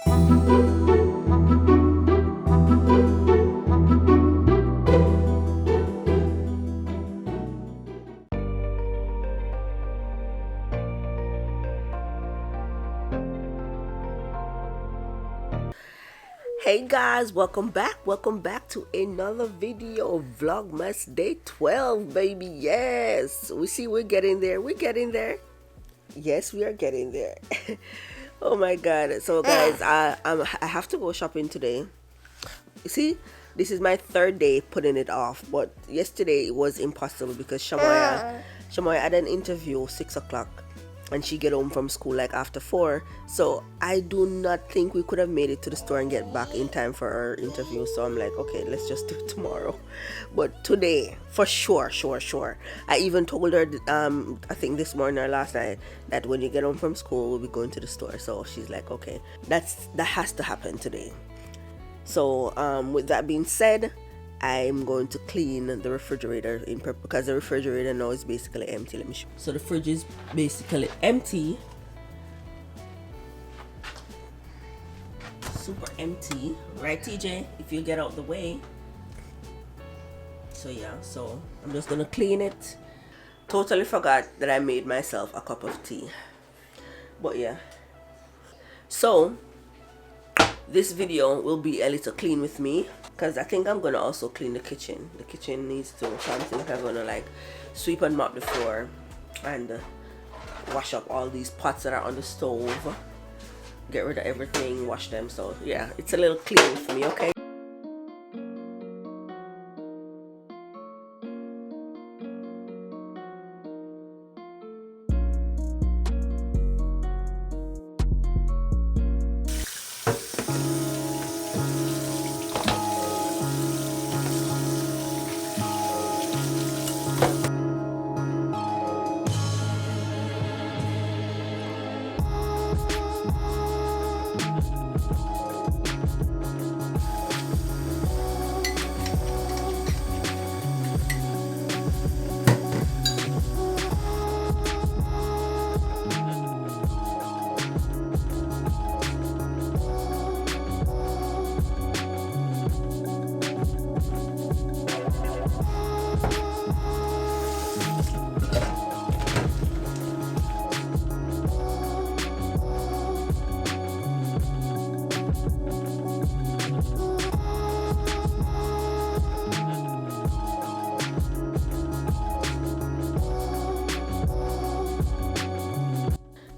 Hey guys, welcome back to another video of Vlogmas Day 12, baby. Yes, we're getting there, yes, we are getting there. Oh my god. So guys, I have to go shopping today. You see, this is my third day putting it off, but yesterday it was impossible because Shamoya had an interview 6 o'clock and she get home from school like after 4, so I do not think we could have made it to the store and get back in time for our interview. So I'm like, okay, let's just do it tomorrow. But today for sure. I even told her I think this morning or last night that when you get home from school we'll be going to the store. So she's like, okay, that has to happen today. So with that being said, I'm going to clean the refrigerator because the refrigerator now is basically empty. Let me show you. So the fridge is basically empty, super empty, right TJ, if you get out the way. So yeah, so I'm just gonna clean it. Totally forgot that I made myself a cup of tea, but yeah. So this video will be a little clean with me because I think I'm gonna also clean the kitchen. The kitchen needs to, so I'm thinking I'm gonna like sweep and mop the floor and wash up all these pots that are on the stove, get rid of everything, wash them. So yeah, it's a little clean for me, okay?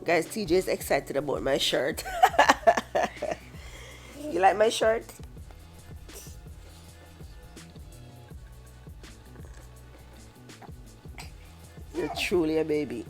Guys, TJ is excited about my shirt. You like my shirt? You're truly a baby.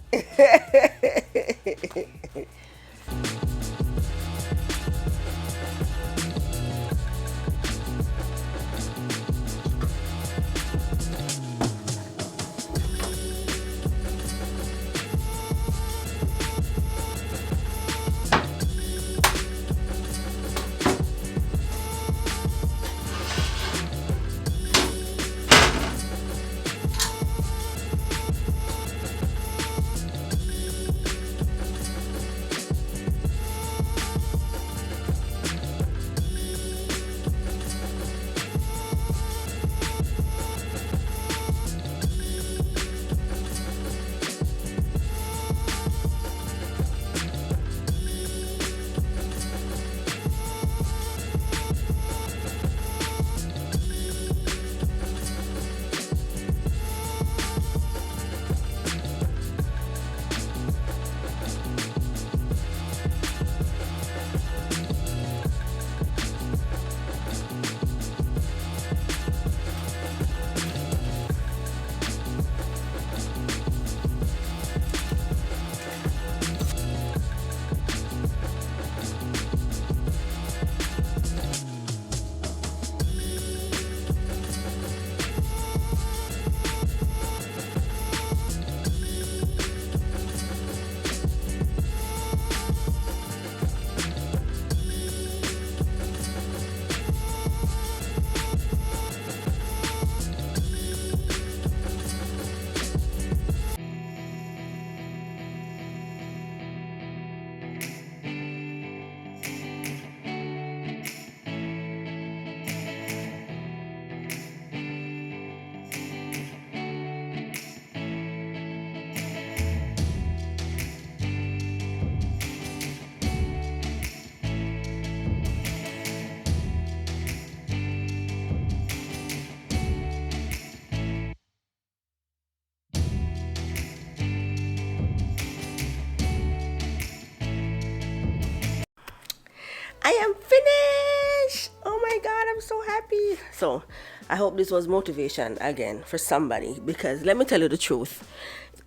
I am finished. Oh my god, I'm so happy. So I hope this was motivation again for somebody, because let me tell you the truth,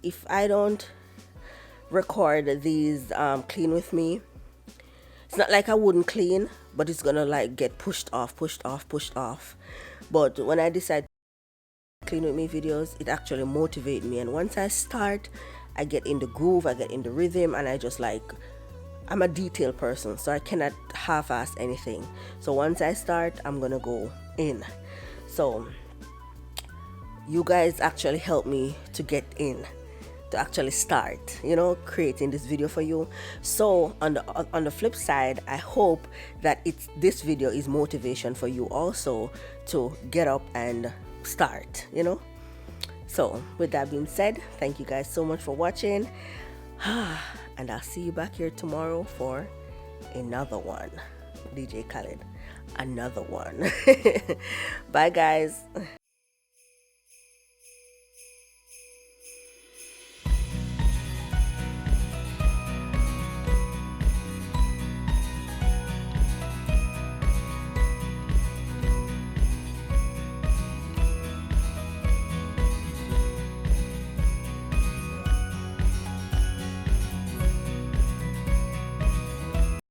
if I don't record these clean with me, it's not like I wouldn't clean, but it's gonna like get pushed off. But when I decide to clean with me videos, it actually motivates me, and once I start, I get in the groove, I get in the rhythm, and I just like, I'm a detail person, so I cannot half-ass anything. So once I start, I'm gonna go in. So you guys actually help me to get in, to actually start, you know, creating this video for you. So on the flip side, I hope that this video is motivation for you also to get up and start, you know. So with that being said, thank you guys so much for watching. And I'll see you back here tomorrow for another one. DJ Khaled, another one. Bye guys.